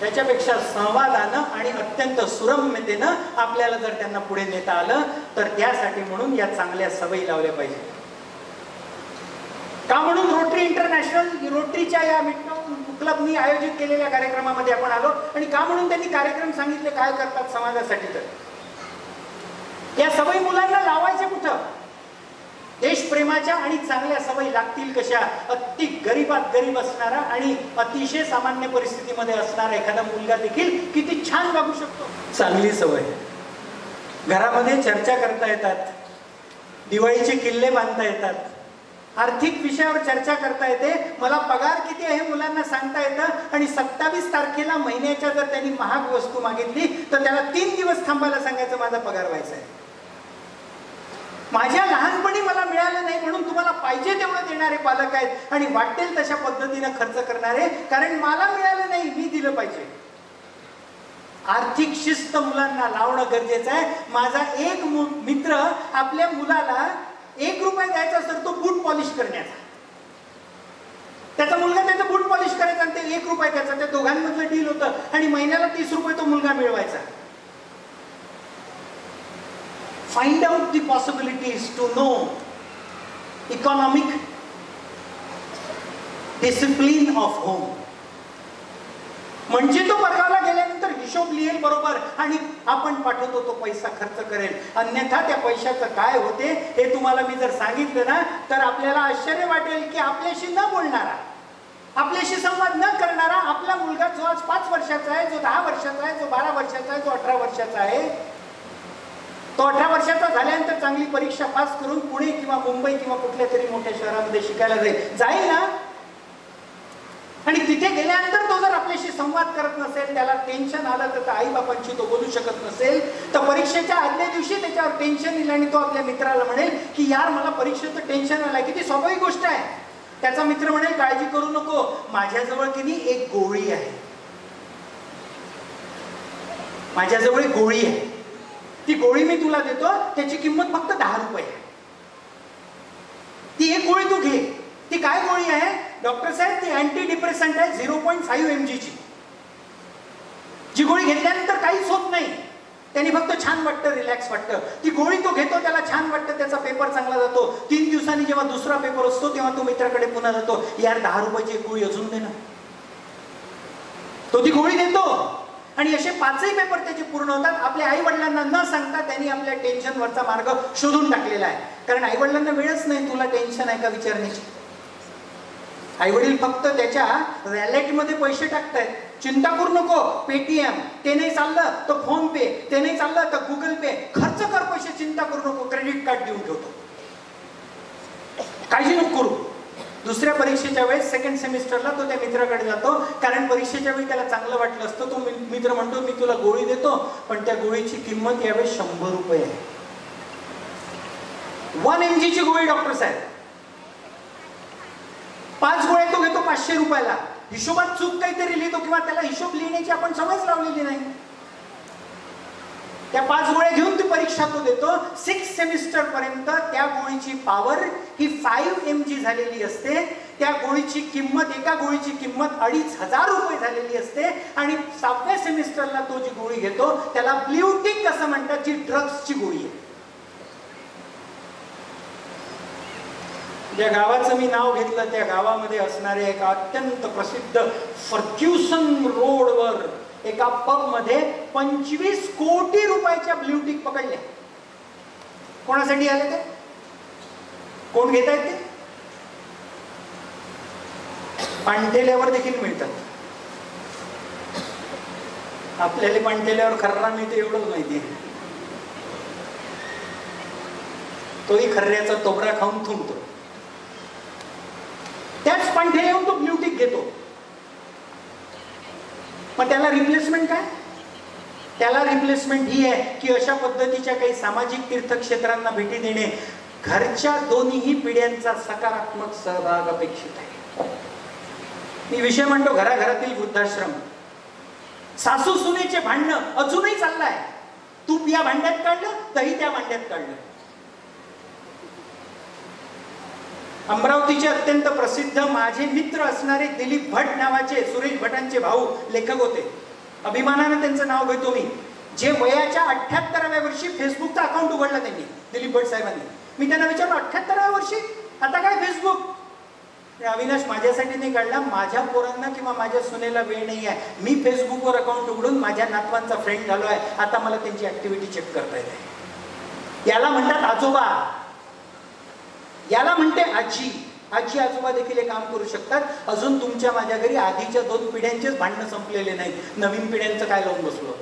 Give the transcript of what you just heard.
त्याच्यापेक्षा संवादानं आणि अत्यंत सुरम्यतेनं आपल्याला जर त्यांना पुढे नेता आलं तर त्यासाठी म्हणून या चांगल्या सवयी लावल्या पाहिजे. का म्हणून रोटरी इंटरनॅशनल रोटरीच्या या क्लबनी आयोजित केलेल्या कार्यक्रमामध्ये आपण आलो आणि का म्हणून त्यांनी कार्यक्रम सांगितले काय करतात समाजासाठी. तर या सवयी मुलांना लावायचे कुठं? देशप्रेमाच्या आणि चांगल्या सवयी लागतील कशा? अति गरीबात गरीब असणारा आणि अतिशय सामान्य परिस्थितीमध्ये असणारा एखादा मुलगा देखील किती छान वागू शकतो. चांगली सवय, घरामध्ये चर्चा करता येतात, दिवाळीचे किल्ले बांधता येतात, आर्थिक विषयावर चर्चा करता येते, मला पगार किती आहे मुलांना सांगता येतं आणि 27 तारखेला महिन्याच्या जर त्यांनी महाग वस्तू मागितली तर त्याला 3 दिवस थांबायला सांगायचं माझा पगार व्हायचा आहे. माझ्या लहानपणी मला मिळालं नाही म्हणून तुम्हाला पाहिजे तेवढं देणारे पालक आहेत आणि वाटेल तशा पद्धतीने खर्च करणारे, कारण मला मिळालं नाही मी दिलं पाहिजे. आर्थिक शिस्त मुलांना लावणं गरजेचं आहे. माझा एक मित्र आपल्या मुलाला 1 रुपया द्यायचा असतो तो बूट पॉलिश करण्याचा. त्याचा मुलगा त्याचं बूट पॉलिश करायचा आणि ते 1 रुपया त्याचा, त्या दोघांमधलं डील होतं आणि महिन्याला 30 रुपये तो मुलगा मिळवायचा. Find out the possibilities to know economic discipline of home. म्हणजे तो वर्गाला गेल्यानंतर हिशोब लिहेल बरोबर आणि आपण पाठवतो तो पैसा खर्च करेल. अन्यथा त्या पैशाचं काय होते हे तुम्हाला मी जर सांगितलं ना तर आपल्याला आश्चर्य वाटेल की आपल्याशी न बोलणारा, आपल्याशी संवाद न करणारा आपला मुलगा जो आज 5 वर्षाचा आहे, जो 10 वर्षाचा आहे, जो 12 वर्षाचा आहे, जो 18 वर्षाचा आहे, तो 18 वर्षाचा झाल्यानंतर चांगली परीक्षा पास करून पुणे किंवा मुंबई किंवा कुठल्या तरी मोठ्या शहरामध्ये शिकायला जाईल ना आणि तिथे गेल्यानंतर तो जर आपल्याशी संवाद करत नसेल, त्याला टेन्शन आलं तर आई बापांशी तो बोलू शकत नसेल तर परीक्षेच्या आदल्या दिवशी त्याच्यावर टेन्शन येईल आणि तो आपल्या मित्राला म्हणेल की यार मला परीक्षेचं टेन्शन आलंय. किती स्वाभाविक गोष्ट आहे. त्याचा मित्र म्हणेल काळजी करू नको, माझ्याजवळ किती एक गोळी आहे, माझ्याजवळ एक गोळी आहे, ती गोळी मी तुला देतो, त्याची किंमत फक्त 10 रुपये आहे, ती एक गोळी तू घे. ती काय गोळी आहे डॉक्टर साहेब? ती अँटी डिप्रेसंट आहे 0.5 mg ची. जी गोळी घेतल्यानंतर काहीच होत नाही, त्यांनी फक्त छान वाटतं, रिलॅक्स वाटतं. ती गोळी तो घेतो, त्याला छान वाटतं, त्याचा पेपर चांगला जातो. 3 दिवसांनी जेव्हा दुसरा पेपर असतो तेव्हा तो मित्राकडे पुन्हा जातो, यार 10 रुपयाची एक गोळी अजून दे ना. तो ती गोळी देतो आणि असे 5ही पेपर त्याचे पूर्ण होतात. आपल्या आई वडिलांना न सांगता त्यांनी आपल्या टेन्शनवरचा मार्ग शोधून टाकलेला आहे. कारण आई वडिलांना वेळच नाही तुला टेन्शन आहे का विचारण्याची. आई वडील फक्त त्याच्या वॅलेटमध्ये पैसे टाकतायत. चिंता करू नको, पेटीएम ते नाही चाललं तर फोन पे, ते नाही चाललं तर गुगल पे, खर्च कर पैसे, चिंता करू नको, क्रेडिट कार्ड देऊन ठेवतो, काळजी नको करू. दुसऱ्या परीक्षेच्या वेळेस सेकंड सेमिस्टरला तो त्या मित्राकडे जातो, कारण परीक्षेच्या वेळी त्याला चांगलं वाटलं असतं. तो मित्र म्हणतो मी तुला गोळी देतो पण त्या गोळीची किंमत यावेळेस 100 रुपये आहे. 1 mg ची गोळी डॉक्टर साहेब, 5 गोळ्या तो घेतो 500 रुपयाला. हिशोबात चूक काहीतरी लिहितो किंवा त्याला हिशोब लिहिण्याची आपण सवयच लावलेली नाही. त्या 5 गोळ्या घेऊन ती परीक्षा तो देतो. 6 सेमिस्टर पर्यंत त्या गोळीची पॉवर ही 5 mg झालेली असते. त्या गोळीची किंमत, एका गोळीची किंमत 2500 रुपये झालेली असते आणि 7व्या सेमिस्टरला तो जी गोळी घेतो त्याला ब्ल्यूटिक असं म्हणतात, जी ड्रग्सची गोळी आहे. ज्या गावाचं मी नाव घेतलं त्या गावामध्ये असणारे एक अत्यंत प्रसिद्ध फर्ग्युसन रोडवर एका पब मध्ये 25 कोटी रुपयाच्या ब्ल्यूटिक पकडल्या. कोणासाठी आले ते? कोण घेत आहेत ते? पाणठेल्यावर देखील मिळतात. आपल्याला पाणठेल्यावर खर्रा मिळते एवढंच माहिती आहे. तोही खर्ऱ्याचा तोबरा खाऊन थुंकतो. त्याच पाणठेल्यावर तो ब्ल्यूटिक घेतो. मग त्याला रिप्लेसमेंट काय? त्याला रिप्लेसमेंट ही आहे की अशा पद्धतीच्या काही सामाजिक तीर्थक्षेत्रांना भेटी देणे, घरच्या दोन्ही पिढ्यांचा सकारात्मक सहभाग अपेक्षित आहे. मी विषय म्हणतो घराघरातील वृद्धाश्रम. सासू सुनेचे भांडणं अजूनही चाललंय. तूप या भांड्यात काढलं, दही त्या भांड्यात काढलं. अमरावतीचे अत्यंत प्रसिद्ध माझे मित्र असणारे दिलीप भट नावाचे, सुरेश भटांचे भाऊ लेखक होते. अभिमानाने त्यांचं नाव घेतो मी, जे वयाच्या 78व्या वर्षी फेसबुकचं अकाउंट उघडलं त्यांनी, दिलीप भट साहेबांनी. मी त्यांना विचारलं 78व्या वर्षी आता काय फेसबुक? अविनाश माझ्यासाठी नाही काढला, माझ्या पोरांना किंवा माझ्या सुनेला वेळ नाही आहे, मी फेसबुकवर अकाउंट उघडून माझ्या नातवांचा फ्रेंड झालो आहे, आता मला त्यांची ऍक्टिव्हिटी चेक करता येते. याला म्हणतात आजोबा, याला म्हणते आजी. आजी आजोबा देखील हे काम करू शकतात. अजून तुमच्या माझ्या घरी आधीच्या 2 पिढ्यांचेच भांडणं संपलेले नाहीत, नवीन पिढ्यांचं काय लावून बसलो.